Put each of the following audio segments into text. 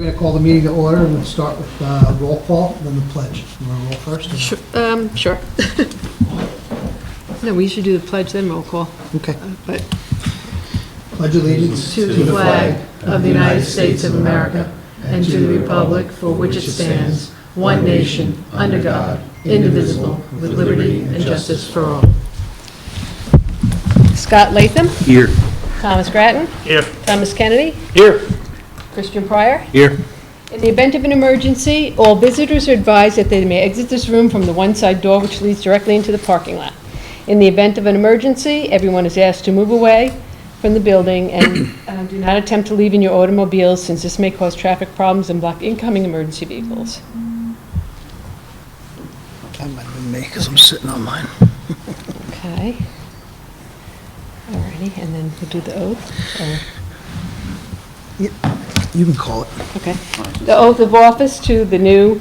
going to call the meeting to order, and we'll start with roll call, then the pledge. You want to roll first? or not? Sure. No, we should do the pledge, then roll call. Okay. But Pledge allegiance to the flag of the United States of America and to the republic for which it stands, one nation, under God, indivisible, with liberty and justice for all. Scott Latham. Here. Thomas Grattan. Here. Thomas Kennedy. Here. Christian Pryor. Here. In the event of an emergency, all visitors are advised that they may exit this room from the one side door which leads directly into the parking lot. In the event of an emergency, everyone is asked to move away from the building and do not attempt to leave in your automobiles, since this may cause traffic problems and block incoming emergency vehicles. That might have been me, because I'm sitting on mine. Okay. Alrighty, and then we'll do the oath. or- You can call it. Okay. The oath of office to the new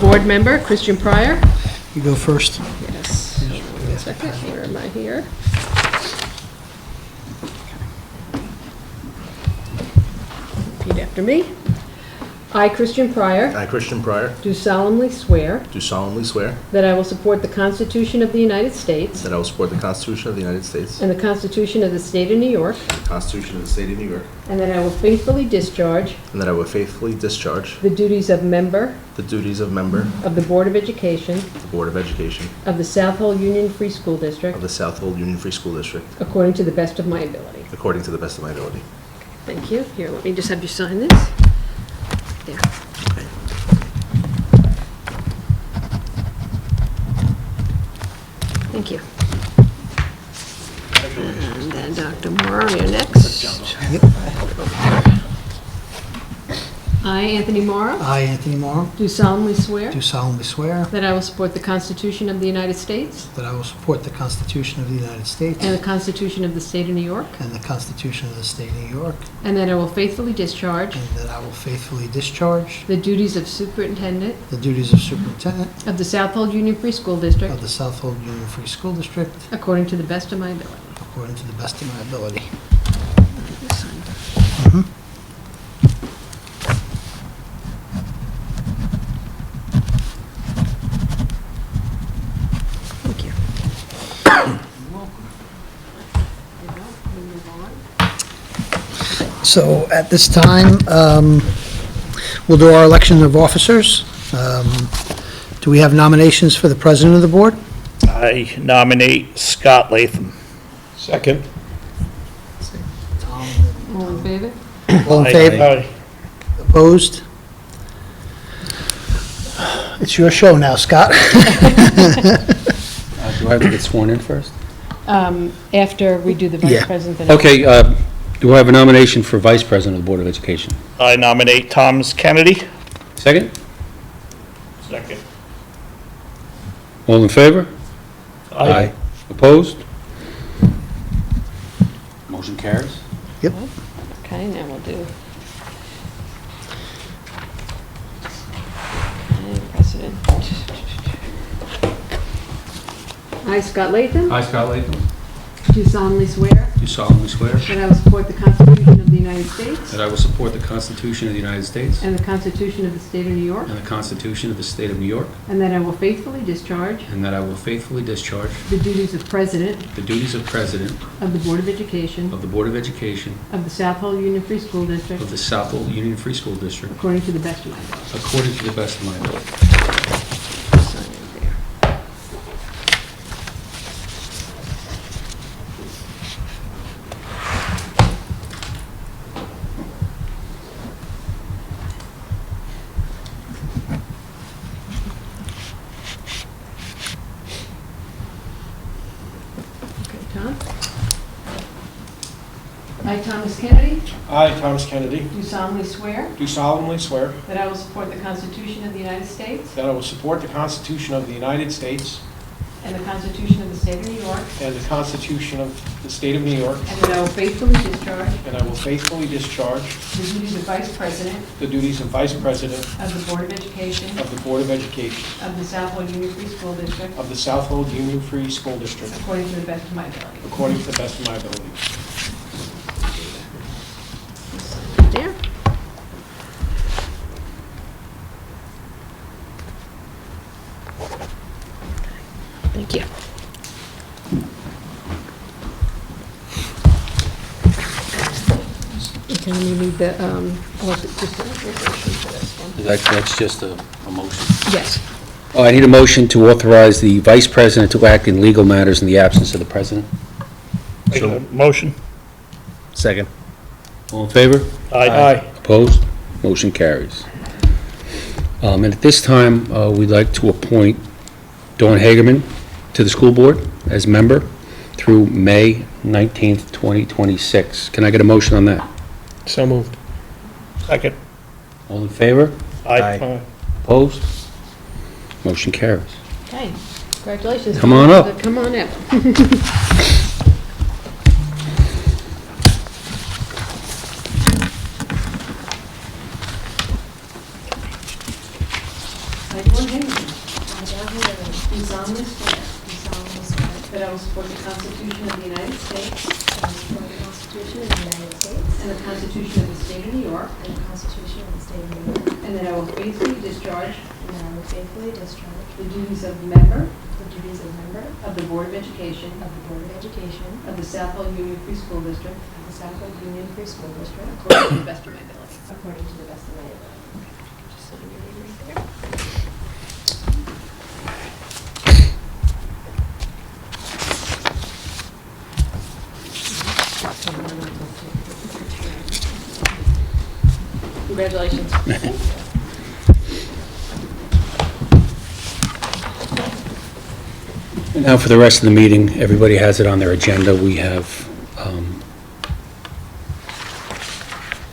board member, Christian Pryor. You go first. Yes. Wait a second, where am I here? Repeat after me. I, Christian Pryor, I, Christian Pryor, do solemnly swear do solemnly swear that I will support the Constitution of the United States that I will support the Constitution of the United States, and the Constitution of the State of New York, the Constitution of the State of New York, and that I will faithfully discharge and that I will faithfully discharge the duties of member the duties of member of the Board of Education of the Board of Education of the Southold Union Free School District of the Southold Union Free School District according to the best of my ability. according to the best of my ability. Thank you. Here, let me just have you sign this. There. Thank you. And then Dr. Moore, you're next. I, Anthony Morrow, I, Anthony Morrow, do solemnly swear do solemnly swear that I will support the Constitution of the United States that I will support the Constitution of the United States and the Constitution of the State of New York, and the Constitution of the State of New York, and that I will faithfully discharge and that I will faithfully discharge the duties of superintendent the duties of superintendent of the Southold Union Free School District of the Southold Union Free School District according to the best of my ability. according to the best of my ability. Thank you. So at this time, we'll do our election of officers. Do we have nominations for the president of the board? I nominate Scott Latham. Second. All in favor? All in favor? Aye. Opposed? It's your show now, Scott. Do I have to get sworn in first? After we do the vice Yeah. president. then- Okay, do I have a nomination for Vice President of the Board of Education? I nominate Thomas Kennedy. Second? Second. All in favor? Opposed? Motion carries. Yep. Okay, now we'll do. Okay, President. I, Scott Latham, I, Scott Latham, do solemnly swear do solemnly swear that I will support the Constitution of the United States that I will support the Constitution of the United States and the Constitution of the State of New York, and the Constitution of the State of New York, and that I will faithfully discharge and that I will faithfully discharge the duties of President the duties of President of the Board of Education of the Board of Education of the Southold Union Free School District of the Southold Union Free School District according to the best of my ability. according to the best of my ability. Sign it there. Okay, Tom? I, Thomas Kennedy, I, Thomas Kennedy, do solemnly swear do solemnly swear that I will support the Constitution of the United States that I will support the Constitution of the United States and the Constitution of the State of New York, and the Constitution of the State of New York, and that I will faithfully discharge and I will faithfully discharge the duties of Vice President the duties of Vice President of the Board of Education of the Board of Education of the Southold Union Free School District of the Southold Union Free School District according to the best of my ability. according to the best of my ability. There. And we need the, just a resolution for this one. That's just a motion. Yes. Oh, I need a motion to authorize the vice president to act in legal matters in the absence of the president. Make a motion. Second. All in favor? Aye. Opposed? Motion carries. And at this time, we'd like to appoint Dawn Hagerman to the school board as member through May 19th, 2026. Can I get a motion on that? So moved. Second. All in favor? Aye. Opposed? Motion carries. Okay, congratulations. Come on up. Come on up. Do solemnly swear that I will support the Constitution of the United States I will support the Constitution of the United States and the Constitution of the State of New York, and the Constitution of the State of New York, and that I will faithfully discharge and that I will faithfully discharge the duties of member the duties of member of the Board of Education of the Board of Education of the Southold Union Free School District of the Southold Union Free School District according to the best of my ability. according to the best of my ability. Just sign your name right there. Congratulations. And now for the rest of the meeting, everybody has it on their agenda. We have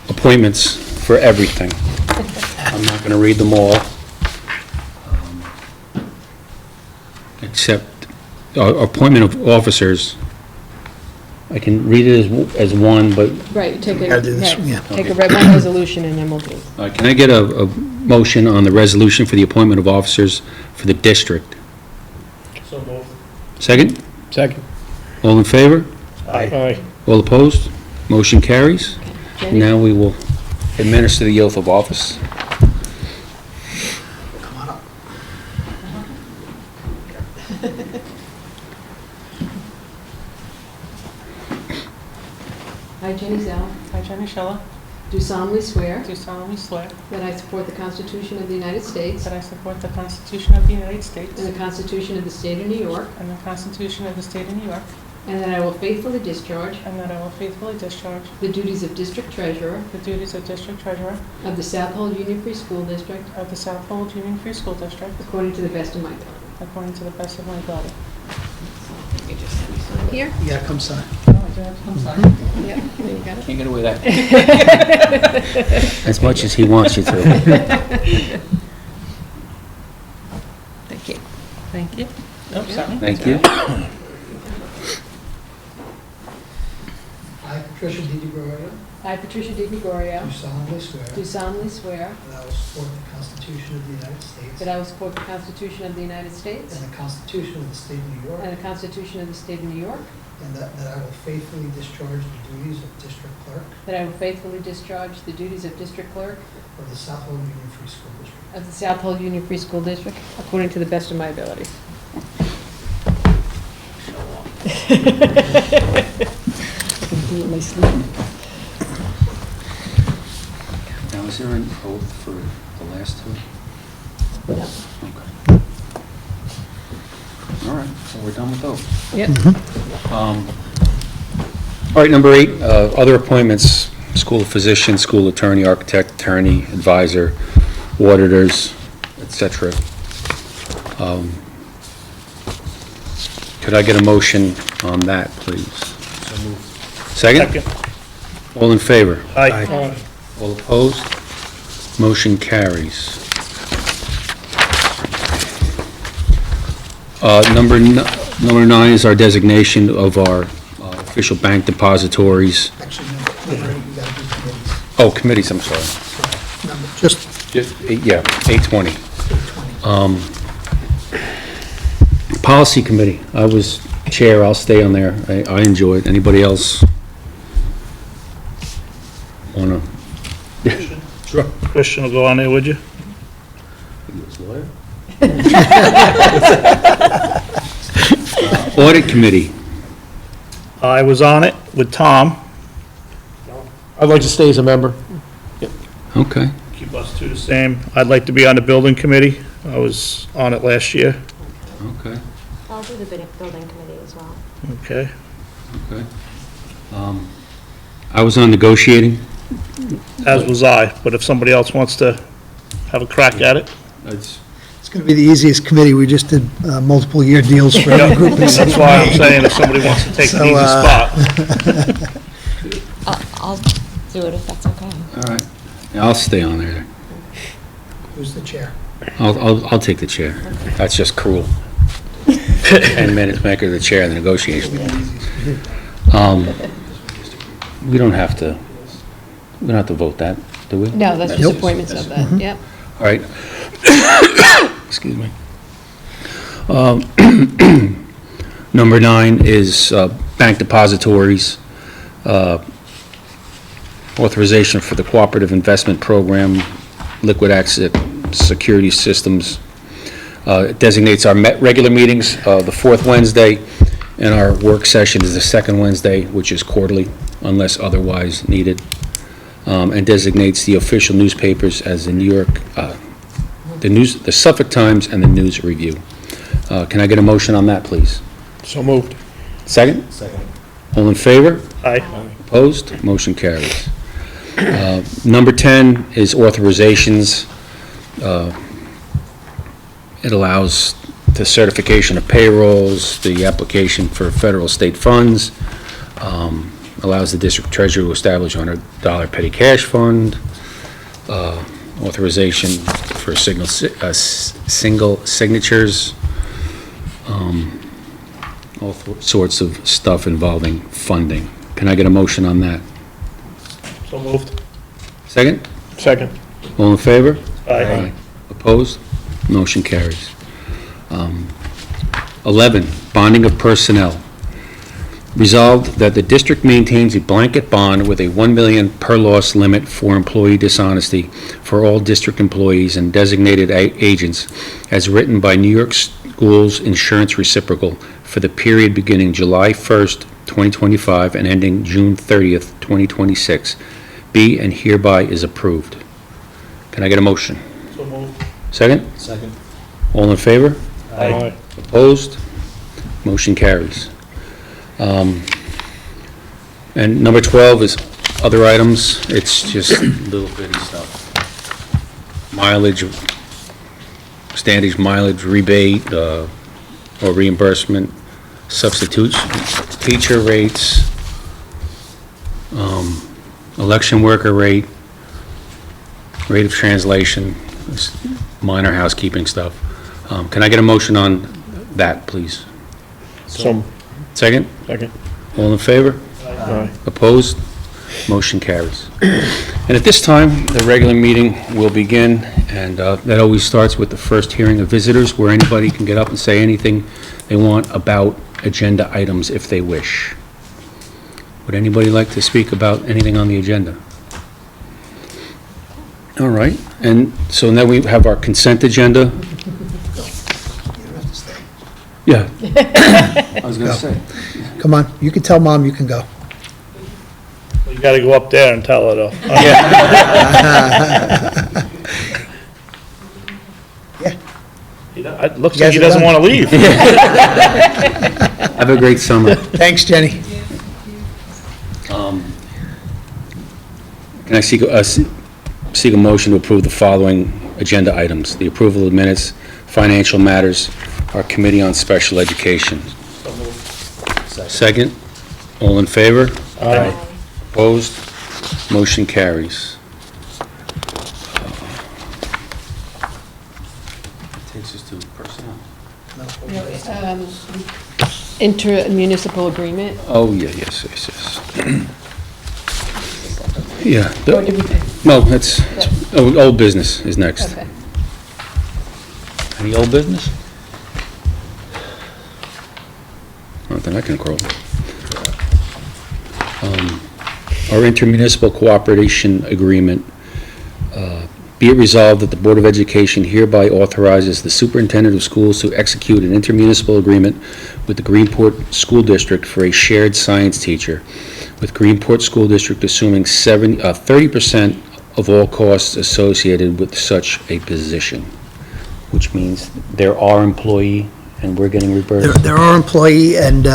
appointments for everything. I'm not going to read them all, except appointment of officers. I can read it as one, but Right, take gotta do this, a, yeah. take a red one resolution and then we'll do. can I get a motion on the resolution for the appointment of officers for the district? So moved. Second? Second. All in favor? Aye. All opposed? Motion carries. Jenny? Now we will administer the oath of office. Come on up. I, Jenny Zell, I, Jenny Schiller, do solemnly swear do solemnly swear that I support the Constitution of the United States that I support the Constitution of the United States and the Constitution of the State of New York, and the Constitution of the State of New York, and that I will faithfully discharge and that I will faithfully discharge the duties of District Treasurer the duties of District Treasurer of the Southold Union Free School District of the Southold Union Free School District according to the best of my ability. according to the best of my ability. You just sign here? Yeah, come sign. I'm sorry. Yeah, there you got it. Can't get away with that. As much as he wants you to. Thank you. Thank you. Oh, sorry. Thank you. I, Patricia D. DeGroria, I, Patricia D. Gregorio, do solemnly swear do solemnly swear that I will support the Constitution of the United States that I will support the Constitution of the United States and the Constitution of the State of New York, and the Constitution of the State of New York, and that I will faithfully discharge the duties of District Clerk that I will faithfully discharge the duties of District Clerk of the Southold Union Free School District. of the Southold Union Free School District According to the best of my abilities. I can do it in my sleep. Now, is there an oath for the last two? No. Okay. All right, so we're done with those. Yep. All right, number 8, other appointments, school physician, school attorney, architect, attorney, advisor, auditors, etc. Could I get a motion on that, please? So moved. Second? Second. All in favor? Aye. All opposed? Motion carries. Number 9 is our designation of our official bank depositories. Actually, no, number 8, we gotta do committees. Oh, committees, I'm sorry. Just Yeah, 820. 20. Policy Committee, I was chair, I'll stay on there. I enjoy it. Anybody else wanna? Sure. Christian will go on there, would you? Audit Committee, I was on it with Tom. I'd like to stay as a member. Okay. Keep us two the same. I'd like to be on the building committee. I was on it last year. Okay. I'll do the building committee as well. Okay. Okay. I was on negotiating. As was I, but if somebody else wants to have a crack at it. It's- It's going to be the easiest committee. We just did multiple year deals for every group in That's City. why I'm saying if somebody wants to take So, the easy spot. I'll do it if that's okay. All right. Yeah, I'll stay on there. Who's the chair? I'll take the chair. That's just cruel. 10 minutes maker the chair of the negotiation. We don't have to vote that, do we? No, that's just Nope. appointments of that, yep. All right. Excuse me. Number 9 is bank depositories, authorization for the Cooperative Investment Program, liquid asset security systems. It designates our regular meetings, the fourth Wednesday, and our work session is the second Wednesday, which is quarterly, unless otherwise needed, and designates the official newspapers as the New York, the Suffolk Times and the News Review. Can I get a motion on that, please? So moved. Second? Second. All in favor? Aye. Opposed? Motion carries. Number 10 is authorizations. It allows the certification of payrolls, the application for federal state funds, allows the district treasurer to establish a $100 petty cash fund, authorization for single signatures, all sorts of stuff involving funding. Can I get a motion on that? So moved. Second? Second. All in favor? Aye. Opposed? Motion carries. 11, bonding of personnel. Resolved that the district maintains a blanket bond with a $1 million per loss limit for employee dishonesty for all district employees and designated agents as written by New York Schools Insurance Reciprocal for the period beginning July 1st, 2025 and ending June 30th, 2026. Be and hereby is approved. Can I get a motion? So moved. Second? Second. All in favor? Aye. Opposed? Motion carries. And number 12 is other items. It's just little bitty stuff. Mileage, standage mileage rebate, or reimbursement, substitutes, teacher rates, election worker rate, rate of translation, minor housekeeping stuff. Can I get a motion on that, please? So, Second? second. All in favor? Aye. Opposed? Motion carries. And at this time, the regular meeting will begin, and that always starts with the first hearing of visitors, where anybody can get up and say anything they want about agenda items if they wish. Would anybody like to speak about anything on the agenda? All right, and so now we have our consent agenda. You don't have to stay. Yeah. I was gonna say. Come on, you can tell Mom you can go. You gotta go up there and tell her though. Yeah. It looks You like he guys are doesn't done. wanna leave. Have a great summer. Thanks, Jenny. Can I seek a motion to approve the following agenda items? The approval of minutes, financial matters, our Committee on Special Education. Second, all in favor? Aye. Opposed? Motion carries. Takes us to personnel. Intermunicipal agreement. Oh, yeah, yes. Yeah. Or did we pay? No, that's, old business is next. Okay. Any old business? Not that I can crawl. Our intermunicipal cooperation agreement, Be it resolved that the Board of Education hereby authorizes the superintendent of schools to execute an intermunicipal agreement with the Greenport School District for a shared science teacher, with Greenport School District assuming 30% of all costs associated with such a position, which means they're our employee and we're getting reimbursed. They're our employee, and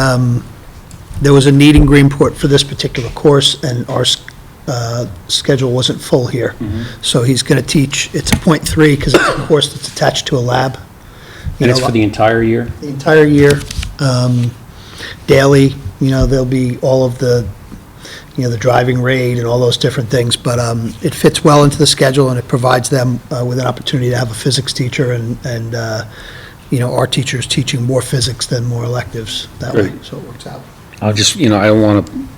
there was a need in Greenport for this particular course, and our schedule wasn't full here. So he's going to teach, it's a .3 because it's a course that's attached to a lab. And it's for the entire year? The entire year, daily, there'll be all of the, the driving rate and all those different things, but it fits well into the schedule, and it provides them with an opportunity to have a physics teacher, and our teachers teaching more physics than more electives that way, Great. so it works out. I'll just, I don't want to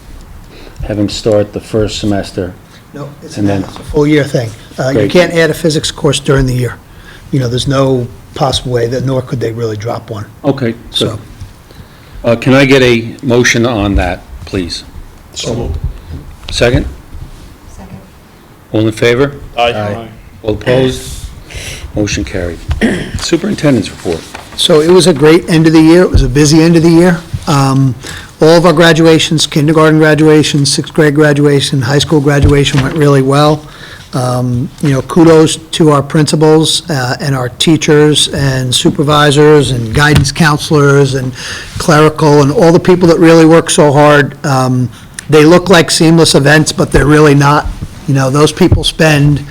have him start the first semester. No, it's And then- a full year thing. You Great. can't add a physics course during the year. There's no possible way that, nor could they really drop one, Okay, so. so. Can I get a motion on that, please? So moved. Second? Second. All in favor? Aye. All opposed? Motion carried. Superintendent's report. So it was a great end of the year. It was a busy end of the year. All of our graduations, kindergarten graduation, sixth grade graduation, high school graduation went really well. Kudos to our principals and our teachers and supervisors and guidance counselors and clerical and all the people that really work so hard. They look like seamless events, but they're really not. Those people spend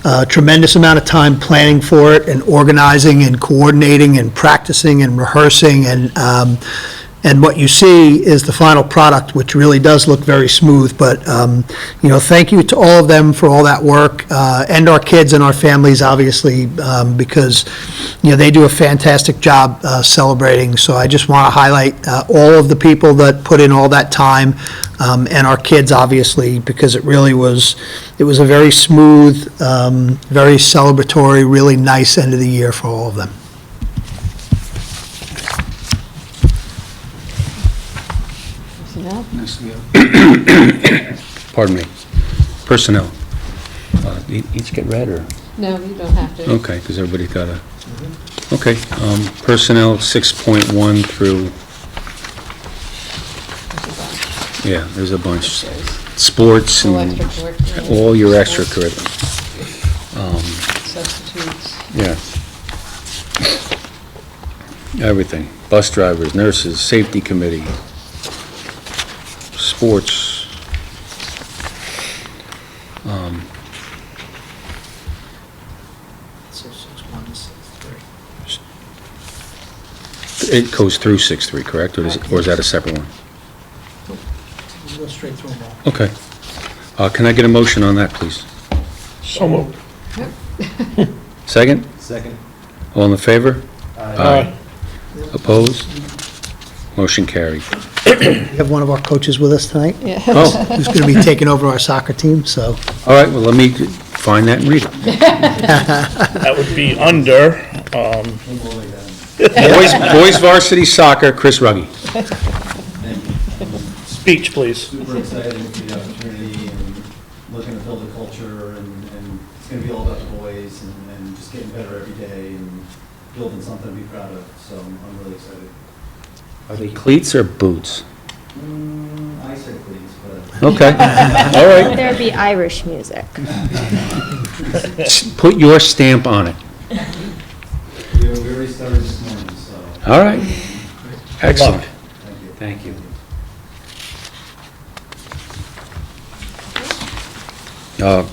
a tremendous amount of time planning for it and organizing and coordinating and practicing and rehearsing, and what you see is the final product, which really does look very smooth. But, thank you to all of them for all that work, and our kids and our families, obviously, because, they do a fantastic job celebrating. So I just want to highlight all of the people that put in all that time, and our kids, obviously, because it was a very smooth, very celebratory, really nice end of the year for all of them. Personnel? Pardon me. Personnel. Each get read, or? No, you don't have to. Okay, because everybody's got a, okay. Personnel 6.1 through, yeah, there's a bunch. Sports All and extracurricular. all your extracurricular. Substitutes. Yeah. Everything. Bus drivers, nurses, safety committee, sports. It goes through 6.3, correct? Or is that a separate one? Go straight through them all. Okay. Can I get a motion on that, please? So moved. Second? Second. All in favor? Aye. Opposed? Motion carried. We have one of our coaches with us tonight, Yeah. Oh, who's going to be taking over our soccer team, so. all right, well, let me find that and read it. That would be under, Boys varsity soccer, Chris Ruggie. speech, please. Super excited for the opportunity and looking to build a culture, and it's going to be all about the boys and just getting better every day and building something to be proud of. So I'm really excited. Are they cleats or boots? I said please, but Okay, all right. There'd be Irish music. Put your stamp on it. we already started this morning, so All right. Excellent. thank you. Thank you.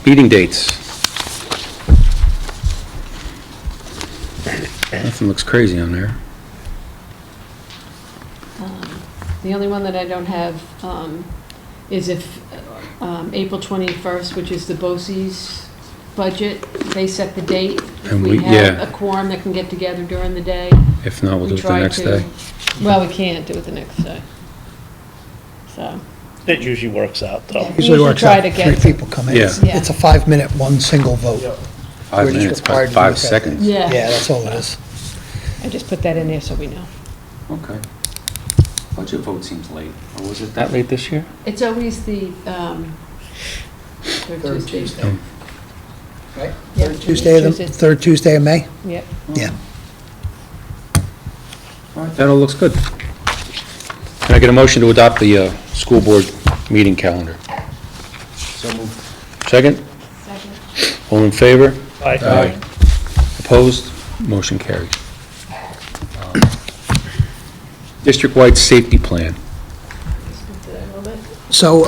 Meeting dates. Nothing looks crazy on there. The only one that I don't have is if April 21st, which is the BOCES budget, they set the date. If And we we- have yeah. a quorum that can get together during the day. If not, we'll we do it the try next to. day. Well, we can't do it the next day. So, It usually works out, though. Usually works try out, to get- three people come in. Yeah. Yeah. It's a 5-minute, one single vote. 5 We're just minutes, required to 5 look at it. seconds. yeah. Yeah, that's all it is. I just put that in there so we know. Okay. Budget vote seems late. Or was it that late this year? It's always the third Tuesday. Right? Yeah, Third Tuesday of May? Yep. Yeah. All right, that all looks good. Can I get a motion to adopt the school board meeting calendar? So moved. Second? Second. All in favor? Aye. Opposed? Motion carries. District-wide safety plan. So,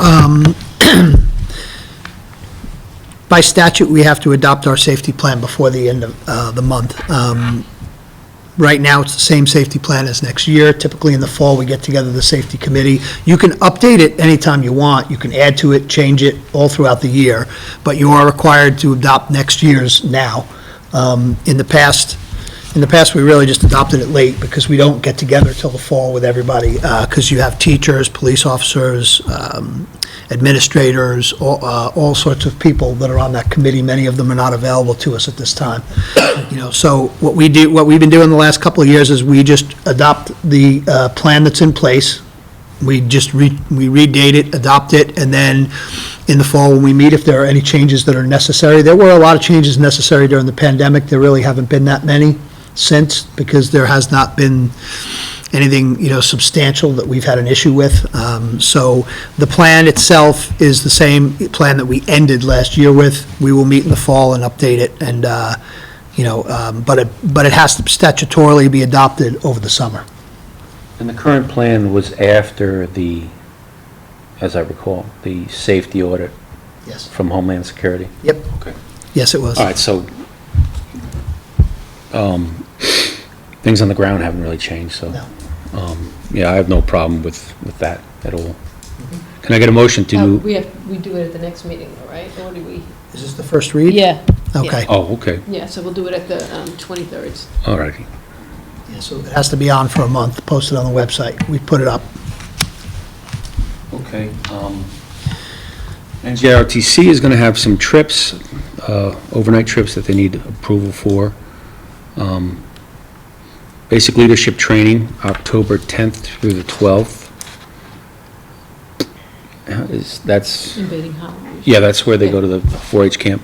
by statute, we have to adopt our safety plan before the end of the month. Right now, it's the same safety plan as next year. Typically, in the fall, we get together the safety committee. You can update it anytime you want. You can add to it, change it all throughout the year, but you are required to adopt next year's now. In the past, we really just adopted it late because we don't get together till the fall with everybody, because you have teachers, police officers, administrators, all sorts of people that are on that committee. Many of them are not available to us at this time. So what we've been doing the last couple of years is we just adopt the plan that's in place. We just we redate it, adopt it, and then in the fall when we meet, if there are any changes that are necessary. There were a lot of changes necessary during the pandemic. There really haven't been that many since, because there has not been anything, substantial that we've had an issue with. So the plan itself is the same plan that we ended last year with. We will meet in the fall and update it, and, but it has to statutorily be adopted over the summer. And the current plan was after the, as I recall, the safety audit Yes. from Homeland Security? Yep. Okay. Yes, it was. All right, so things on the ground haven't really changed, so. No. Yeah, I have no problem with that at all. Can I get a motion to, We do it at the next meeting, though, right? Or do we? Is this the first read? Yeah. Okay. oh, okay, Yeah, so we'll do it at the 23rd. all righty. Yeah, so it has to be on for a month, posted on the website. We put it up. Okay. NJRTC is going to have some trips, overnight trips that they need approval for. Basic leadership training, October 10th through the 12th. That's, Invading Holland. yeah, that's where they go to the 4-H camp.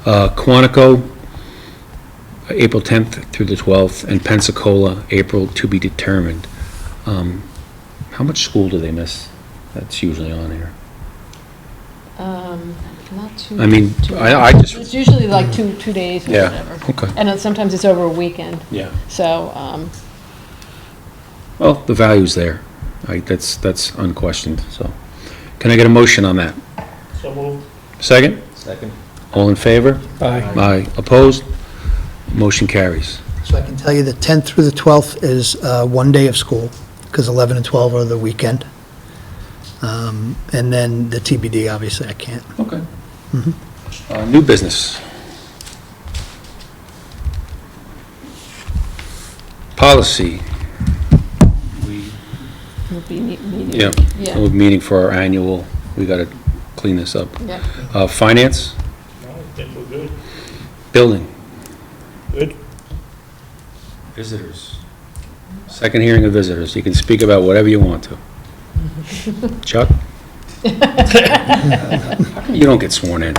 Quantico, April 10th through the 12th, and Pensacola, April to be determined. How much school do they miss? That's usually on here. Not too. I mean, too I much. just, It's usually like two days or yeah, whatever. okay, And then sometimes it's over a weekend, yeah. so, Well, the value's there. That's unquestioned, so. Can I get a motion on that? So moved. Second? Second. All in favor? Aye. Aye. Opposed? Motion carries. So I can tell you the 10th through the 12th is one day of school, because 11 and 12 are the weekend. And then the TBD, obviously, I can't. Okay. New business. Policy. we'll be meeting. Yeah. Yeah. We're meeting for our annual, we gotta clean this up. Yeah. Finance, No, I think we're good. building, Good. visitors. Second hearing of visitors. You can speak about whatever you want to. Chuck? How come you don't get sworn in?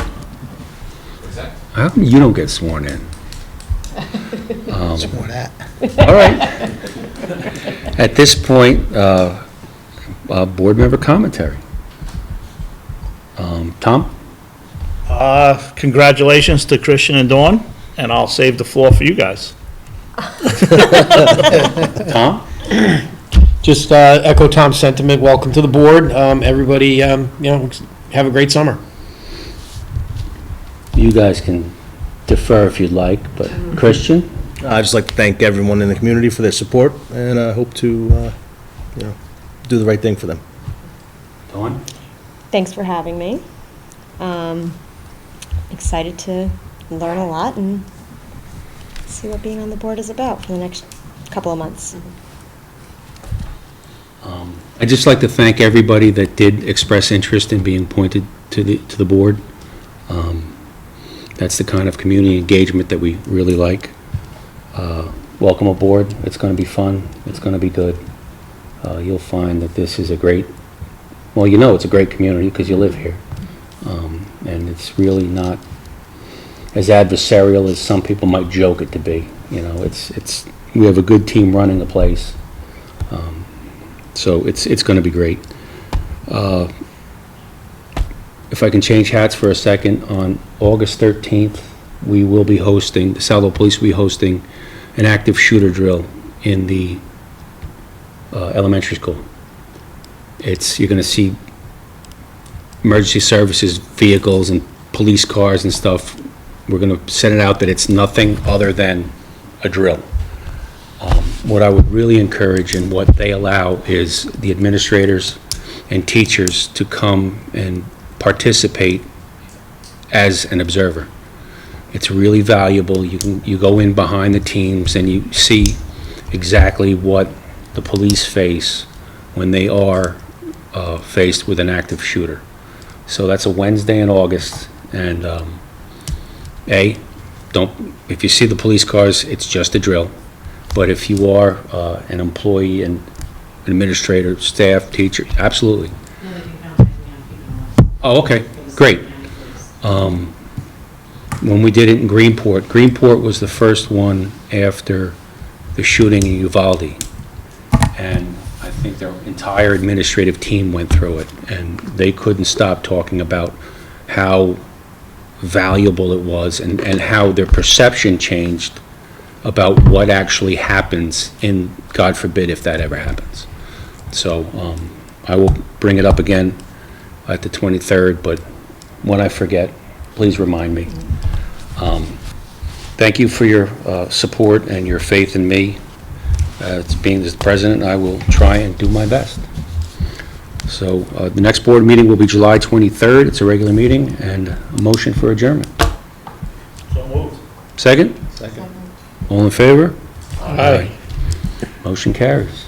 How come you don't get sworn in? More that. All right. At this point, board member commentary. Tom? Congratulations to Christian and Dawn, and I'll save the floor for you guys. Tom? Just echo Tom's sentiment. Welcome to the board. Everybody, have a great summer. You guys can defer if you'd like, but Christian? I'd just like to thank everyone in the community for their support, and I hope to, do the right thing for them. Dawn? Thanks for having me. Excited to learn a lot and see what being on the board is about for the next couple of months. I'd just like to thank everybody that did express interest in being appointed to the board. That's the kind of community engagement that we really like. Welcome aboard. It's going to be fun. It's going to be good. You'll find that this is a great, well, it's a great community because you live here. And it's really not as adversarial as some people might joke it to be. You know, we have a good team running the place. So it's going to be great. If I can change hats for a second, on August 13th, we will be hosting, the Southold Police will be hosting an active shooter drill in the elementary school. You're going to see emergency services vehicles and police cars and stuff. We're going to set it out that it's nothing other than a drill. What I would really encourage and what they allow is the administrators and teachers to come and participate as an observer. It's really valuable. You go in behind the teams and you see exactly what the police face when they are faced with an active shooter. So that's a Wednesday in August, and if you see the police cars, it's just a drill. But if you are an employee and administrator, staff, teacher, absolutely. No, they can contact me on people. Oh, okay, great. When we did it in Greenport was the first one after the shooting in Uvalde. And I think their entire administrative team went through it, and they couldn't stop talking about how valuable it was and how their perception changed about what actually happens in, God forbid, if that ever happens. So I will bring it up again at the 23rd, but when I forget, please remind me. Thank you for your support and your faith in me. As being the president, I will try and do my best. So the next board meeting will be July 23rd. It's a regular meeting, and a motion for adjournment. So moved. Second? Second. All in favor? Aye. Motion carries.